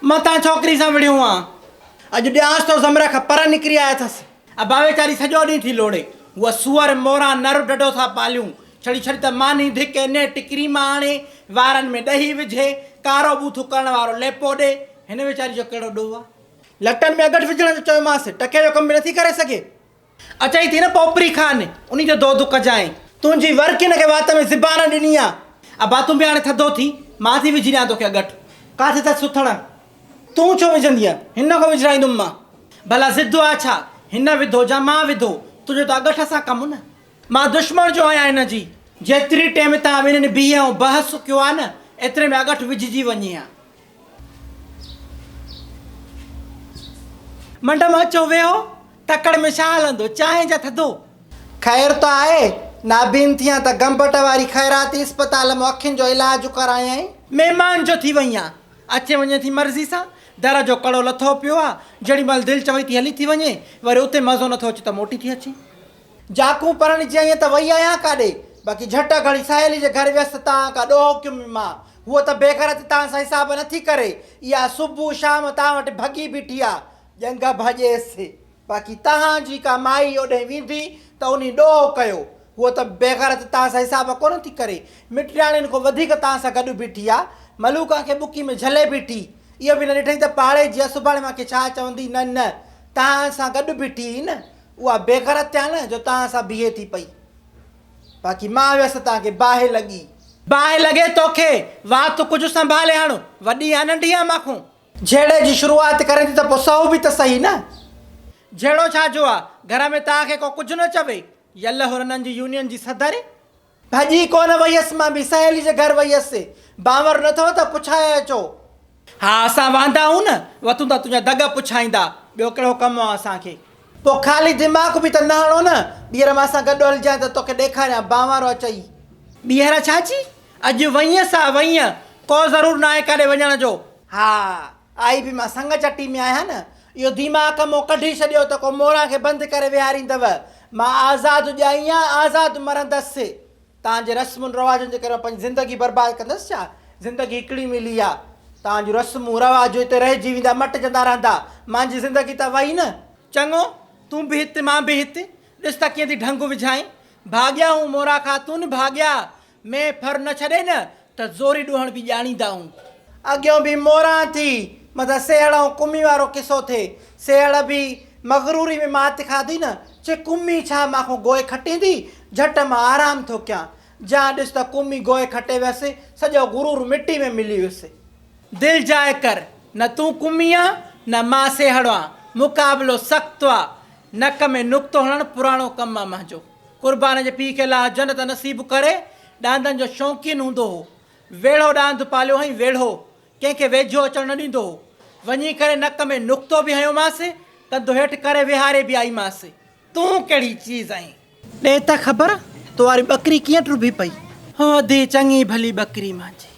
मता छोकरी सां विड़ियो आं। अॼु ॾियांसि तो ज़मर खां पर निकिरी आया अथसि। अबा वेचारी सॼो ॾींहुं थी लोड़े। उहा सूअर मोरा नर डॾो था पालियूं। छड़ी छड़ी त मानी धिके ने टिकरी मां आणे वारनि में ॾही विझे कारो बूथू करण वारो लेपो ॾे। हिन वेचारी जो कहिड़ो ॾोह आहे? लटनि में अगट विझण जो चयोमांसि, टके जो कमु बि नथी करे सघे। अचई थी न पोपरी खान उन जो दो दुक जाए। तुंहिंजी वर्क हिन खे वात में ज़बान ॾिनी आहे। अबा तूं बि हाणे थधो थी, मां थी विझी ॾियां तोखे अगट। किथे त सुथण तूं छो विझंदी आहे? हिन खां विझाईंदुमि मां। भला ज़िद आहे छा? हिन विधो जा मां विधो, तुंहिंजो त अगठ सां कमु न। मां दुश्मन जो आहियां हिन जी। जेतिरी टाइम तव्हां ॿिन्हिनि बीह ऐं बहस कयो आहे न, एतिरे में अगठ विझिजी वञे हा। मंड में अचो वेहो। तकड़ में छा हलंदो? चांहि जा थधो। ख़ैर त आहे, नाबीन थियां त गंबट वारी ख़ैराती अस्पताल में अखियुनि जो इलाज करायई। महिमान जो थी वई आहे, अचे वञे थी मर्ज़ी सां। दर जो कड़ो लथो पियो आहे। जेॾी महिल दिलि चवई थी हली थी वञे, वरी उते मज़ो नथो अचे त मोटी थी अचे। जाकू परण जी आईं त वई आहियां काॾे, बाक़ी झट घड़ी साहेली जे घर वियसि तव्हां का ॾोह कयुमि मां। हूअ त बेग़ैरत तव्हां सां हिसाब नथी करे। इहा सुबुह शाम तव्हां वटि भॻी बीठी आहे, जंग भॼेसि। बाक़ी तव्हांजी का माई ओॾे वेंदी त उन ॾोह कयो। हूअ त बेग़ैरत तव्हां सां हिसाब कोन थी करे। मिटियाणियुनि खां वधीक तव्हां सां गॾु बीठी आहे। मलूका खे बुकी में झले बीठी। इहो बि न ॾिठई त पाड़े जी सुभाणे मूंखे छा चवंदी। न न, तव्हां सां गॾु बीठी हुई न, उहा बेग़ैरत आहे न जो तव्हां सां बीहे थी पई। बाक़ी मां वियसि तव्हांखे बाहि लॻी। बाहि लॻे तोखे, वाह तूं कुझु संभाले हण। वॾी आहे नंढी आहे मांखो? झेड़े जी शुरूआति करे थी त पोइ सौ बि त सही न। झेड़ो छा जो आहे? घर में तव्हांखे को कुझु न चवे। यल हुरननि जी यूनियन जी सदर भॼी कोन वई हुअसि। मां बि सहेली जे घर वई हुअसि। बांवर न अथव त पुछाए अचो। हा असां वांदा आहियूं न, वतूं त तुंहिंजा दग पुछाईंदा। ॿियो कहिड़ो कमु आहे असांखे? पोइ ख़ाली दिमाग़ बि त न हणो न। ॿीहर मां सां गॾु हलिजांइ त तोखे ॾेखारियां बांवर अचई। ॿीहर छा जी? अॼु वईअसि आहे वईअ, को ज़रूरु न आहे काॾे वञण जो। हा आई बि मां संग चटी में आहियां न। इहो दिमाग़ मो कढी छॾियो त को मोरा खे बंदि करे विहारींदव। मां आज़ादु ॼाई आहियां, आज़ादु मरंदसि। तव्हांजे रस्मुनि रवाजनि जे करे पंहिंजी ज़िंदगी बर्बादु कंदसि छा? ज़िंदगी हिकिड़ी मिली आहे। तव्हांजूं रस्मूं रवाजूं हिते रहिजी वेंदा, मटिजंदा रहंदा। मुंहिंजी ज़िंदगी त वई न। चङो, तूं बि हिते मां बि हिते। ॾिस त कीअं थी ढंग विझाई। भाॻिया हूं मोरा ख़ातून भाॻिया। में फर न छॾे न त ज़ोरी ॾोहण बि ॼाणींदा हूं। अॻियों बि मोरा थी, मतिलबु सेहड़ ऐं कुमी वारो किसो थिए। सेहड़ बि मगरूरी में मात खाधी न, चे कुमी छा मांखो गोए खटींदी। झटि मां आराम थो कयां। जा ॾिस त कुमी गोए खटे वियसि, सॼो गुरूर मिटी में मिली वियुसि। दिलि जाए कर, न तूं कुमी आहे न मां सेहड़ो आहे। मुक़ाबिलो सख़्तु आहे। नक में नुक़्तो हणणु पुराणो कमु आहे मुंहिंजो। क़ुर्बान जे पीउ खे अलाह जन्नत नसीबु करे। ॾांदनि जो शौक़ीन हूंदो हो। वेढ़ो ॾांदु पालियो हई वेढ़ो, कंहिंखे वेझो अचणु न ॾींदो हो। वञी करे नक में नुक़्तो बि हयोमांसि, कंधु हेठि करे विहारे बि आईमांसि। तूं कहिड़ी चीज़ आहीं? ॾे त ख़बर तो वारी ॿकरी कीअं टुभी पई। हो दी चङी भली ॿकरी मुंहिंजी,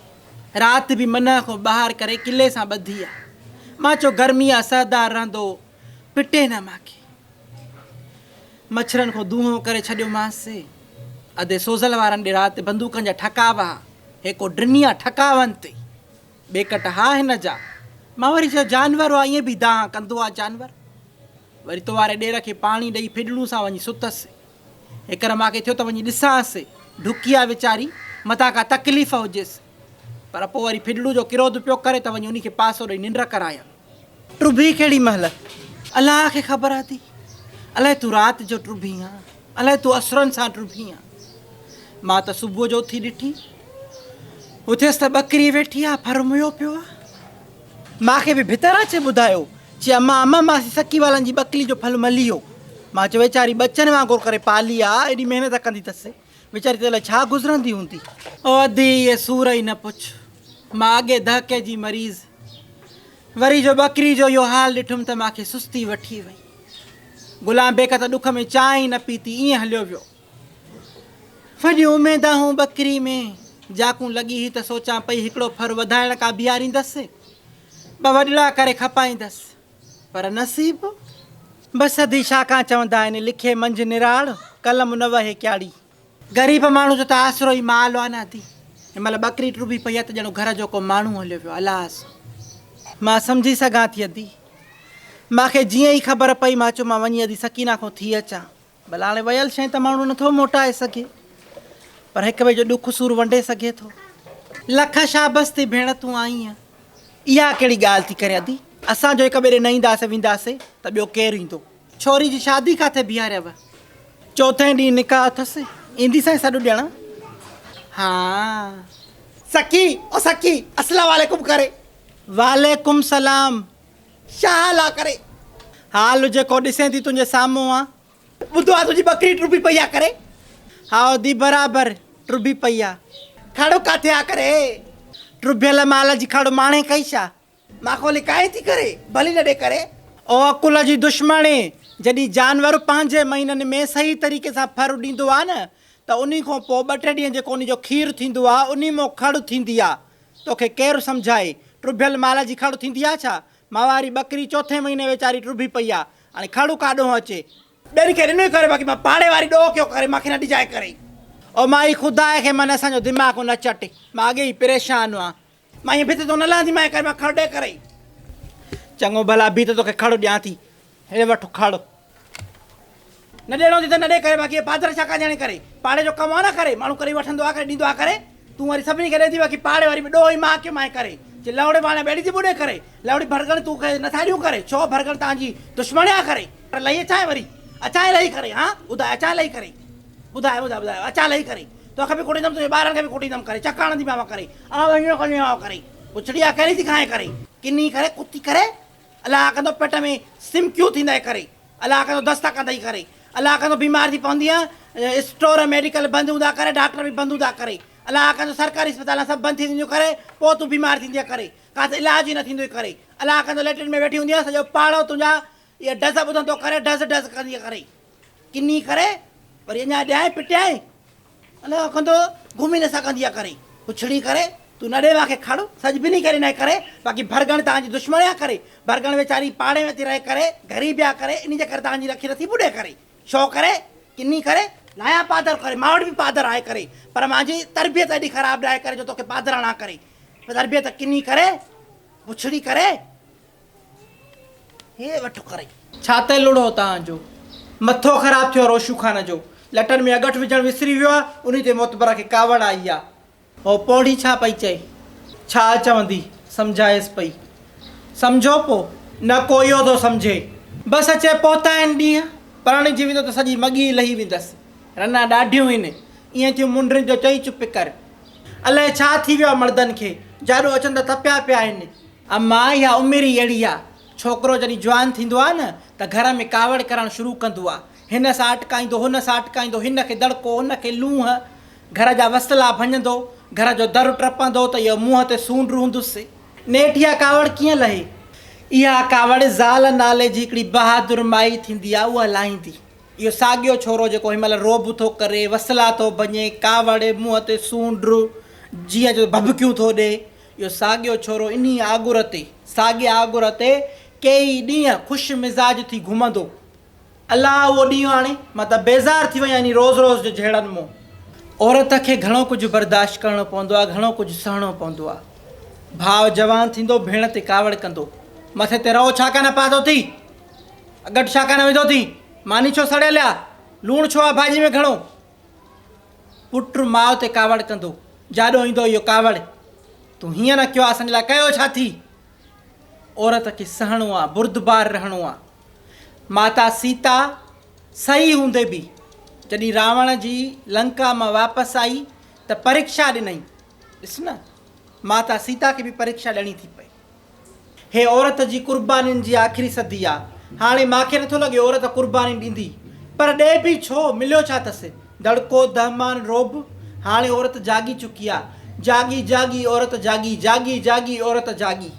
राति बि मन खां ॿाहिरि करे किले सां ॿधी आहे। मां चयो गर्मी आहे, सरदार रहंदो, पिटे न मूंखे। मच्छरनि खां दूहो करे छॾियोमांसि। अधे सोज़ल वारनि ॾे राति बंदूकनि जा ठकावा, हिकु ड्रिनी आहे ठकावनि ते, ॿेकट हा हिन जा। मां वरी चयो जानवर आहे, ईअं बि दाह कंदो आहे जानवर। वरी तो वारे ॾेर खे पाणी ॾेई फिडड़ू सां वञी सुतसि। हिकर मूंखे थियो त वञी ॾिसांसि, ढुकी आहे वीचारी, मथां का तकलीफ़ हुजेसि। पर पोइ वरी फिडड़ू जो किरोध पियो करे त वञी उनखे पासो ॾेई निंड कराया। टुभी केॾी महिल अलाह खे ख़बर आहे थी। अलाए तूं राति जो टुभी आहे, अलाए तूं असुरनि सां टुभी आहे। मां त सुबुह जो उथी ॾिठी, उथियसि त ॿकरी वेठी आहे, फर मुयो पियो आहे। मूंखे बि भितर अचे ॿुधायो, चई अम्मा मासी सकी वारनि जी ॿकरी जो फल मली वियो। मां चयो वीचारी बचनि वांगुरु करे पाली आहे, एॾी महिनत कंदी अथसि, वीचारी ते लाइ छा गुज़रंदी हूंदी। ओ अधी इहे सूर ई न पुछ। मां अॻे दहके जी मरीज़, वरी जो ॿकरी जो इहो हाल ॾिठुमि त मूंखे सुस्ती वठी वई। गुलाम बेग त ॾुख में चांहि न पीती, ईअं हलियो वियो। वॾियूं उमेदां हूं ॿकरी में, जाकूं लॻी हुई त सोचां पई हिकिड़ो फर वधाइण का बीहारींदसि, ॿ वॾड़ा करे खपाईंदसि। पर नसीब बसि अधी छाकाणि चवंदा आहिनि, लिखे मंझि निराड़ कलम न वहे क्याड़ी। ग़रीब माण्हू जो त आसरो ई माल आहे न। अधी हिन महिल ॿकरी टुभी पई आहे त ॼणो घर जो को माण्हू हलियो वियो। अलास मां सम्झी सघां थी अदी। मूंखे जीअं ई ख़बर पई मां चयो मां वञी अदी सकीना खां थी अचां। भला हाणे वयल शइ त माण्हू नथो मोटाए सघे, पर हिक ॿिए जो ॾुख सूर वंडे सघे थो। लख शाबस थी भेण तूं आई आहीं। इहा कहिड़ी ॻाल्हि थी करे अदी? असां जो हिक ॿिए ॾे न ईंदासीं वेंदासीं त ॿियो केरु ईंदो? छोरी जी शादी किथे बीहारियव? चौथे ॾींहुं निकाह अथसि, ईंदी साईं सॾु ॾियणु। हा सखी ओ सखी अस्सलाम वालेकुम करे। वालेकुम सलाम। छा हाल आहे करे? हाल जेको ॾिसें थी तुंहिंजे साम्हूं आहे। ॿुधो आहे तुंहिंजी बकरी टुबी पई आहे करे? हा दी बराबरि टुबी पई आहे। खड़ो किथे आहे करे? टुबियल माल जी खड़ो माणे कई छा? मां खोली काहे थी करे भली न ॾे करे। ओ अकुल जी दुश्मणी, जॾहिं जानवर पंहिंजे महीननि में सही तरीक़े सां फर ॾींदो आहे न त उन खां पोइ 2-3 ॾींहं जेको उन जो खीरु थींदो आहे उन मां खड़ थींदी आहे। तोखे केरु सम्झाए? टुबियल माल जी खड़ थींदी आहे छा? मां वारी बकरी चौथे महीने वेचारी टुबी पई आहे, हाणे खड़ू काॾों अचे? ॿियनि खे ॾिनो ई करे, बाक़ी मां पाड़े वारी ॾोह कयो करे मूंखे न ॾिजाए करे। ओ माई ख़ुदा खे मन असांजो दिमाग़ु न चटे, मां अॻे ई परेशान हुआ। मां हीअं भित तो न लहंदी मां करे, मां खड़ ॾे करे। चङो भला बी त तोखे खड़ो ॾियां थी, हे वठो खड़ो। न ॾियणो थी त न ॾे करे, बाक़ी पादर छा ॼाणे करे? पाड़े जो कमु आहे न करे, माण्हू करे वठंदो आहे करे ॾींदो आहे करे। तूं वरी सभिनी खे ॾे थी, बाक़ी पाड़े वारी में ॾोह ई मां कयो मां करे। जे लवड़े माणे ॿेड़ी थी ॿुॾे करे, लवड़ी भरगण तूं खे नथा ॾियूं करे। छो भरगण तव्हांजी दुश्मणी आहे करे? पर लही अचांए वरी, अचांए लही करे। हा ॿुधाए अचांए लही करे, ॿुधाए अचां लही करे। तोखे बि कुटींदमि, तुंहिंजे ॿारनि खे बि कुटींदमि करे, चकाण थीमांव करे। वञो करे पुछड़ी आहे कहिड़ी थी खाए करे? किनी करे कुती करे? अलाह कंदो पेट में सिमकियूं थींदा करे, अलाह कंदो दस्ता कंदई करे, अलाह कंदो बीमार थी पवंदी आहे, स्टोर मेडिकल बंदि हूंदा करे, डॉक्टर बि बंदि हूंदा करे, अलाह कंदो सरकारी अस्पताल सभु बंदि थी वेंदियूं करे, पोइ तूं बीमार थींदी आहे करे, किथे इलाज ई न थींदो करे। अलाह कंदो लेटरिन में वेठी हूंदी आहे, सॼो पाड़ो तुंहिंजा इहा डज़ ॿुधंदो करे, डज़ कंदी करे। किनी करे वरी अञा ॾियां पिटियाए, अलाह कंदो घुमी न सघंदी आहे करे। पुछड़ी करे तूं न ॾे मूंखे खड़, सॼ बि करे न करे, बाक़ी भरगण तव्हांजी दुश्मणी आहे करे। भरगण वेचारी पाड़े में थी रहे करे, ग़रीब आहे करे, इन जे करे तव्हांजी रखी नथी ॿुॾे करे। छो करे? किनी करे लाया पादर करे। मां वटि बि पादर आहे करे, पर मुंहिंजी तरबियत एॾी ख़राबु आहे करे जो तोखे पादर न करे। तरबियत किनी करे, पुछड़ी करे, हे वठो करे। छा ते लुड़ो तव्हांजो? मथो ख़राबु थियो रोशू ख़ान जो, लटनि में अगठ विझणु विसरी वियो आहे, उन ते मोतबर खे कावड़ आई आहे। हो पौड़ी छा पई चए? छा चवंदी? सम्झाएसि पई। सम्झो पोइ न को इहो थो सम्झे, बसि अचे पहुता आहिनि ॾींहं, परण जी वेंदो त सॼी मॻी लही वेंदसि। रना ॾाढियूं आहिनि, ईअं थियूं मुंडनि जो चई चुप कर। अलाए छा थी वियो आहे मर्दनि खे, जाॾो अचनि त तपिया पिया आहिनि। अम्मा इहा उमिरि ई अहिड़ी आहे, छोकिरो जॾहिं जवान थींदो आहे न त घर में कावड़ करणु शुरू कंदो आहे। हिन सां अटकाईंदो, हुन सां अटकाईंदो, हिन खे दड़को, हुन खे लूंहं, घर जा वसला भञंदो, घर जो दर टपंदो त इहो मुंहं ते सूंड हूंदुसि। नेठि इहा कावड़ कीअं लहे? इहा कावड़ ज़ाल नाले जी हिकिड़ी बहादुर माई थींदी आहे, उहा लाहींदी। इहो साॻियो छोरो जेको हिनमहिल रोब थो करे, वसला थो भञे, कावड़ मुंहं ते सूंड जीअं जो भभकियूं थो ॾे, इहो साॻियो छोरो इन आगुर ते, साॻिए आगुर ते कई ॾींहं ख़ुशि मिज़ाज थी घुमंदो। अलाह उहो ॾींहुं हाणे मां त बेज़ार थी वई आहियां रोज़ रोज़ जे जहिड़नि मां। औरत खे घणो कुझु बर्दाश्त करिणो पवंदो आहे, घणो कुझु सहणो पवंदो आहे। भाउ जवान थींदो, भेण ते कावड़ कंदो, मथे ते रओ छा कान पातो थी, अगट छा कान विधो थी, मानी छो सड़ियल आहे, लूणु छो आहे भाॼी में घणो। पुट माउ ते कावड़ कंदो, जाॾो ईंदो इहो कावड़, तूं हीअं न कयो आहे, असांजे लाइ कयो छा थी। औरत खे सहणो आहे, बुर्दबार रहणो आहे। माता सीता सही हूंदे बि जॾहिं रावण जी लंका मां वापसि आई त परीक्षा ॾिनई। ॾिस न, माता सीता खे बि परीक्षा ॾियणी थी पए। हे औरत जी कुर्बानीनि जी आख़िरी सदी आहे। हाणे मूंखे नथो लॻे औरत कुर्बानी ॾींदी, पर ॾे बि छो, मिलियो छा अथसि? दड़को, दहमान, रोब। हाणे औरत जागी चुकी आहे, जागी जागी औरत जागी, जागी जागी औरत जागी।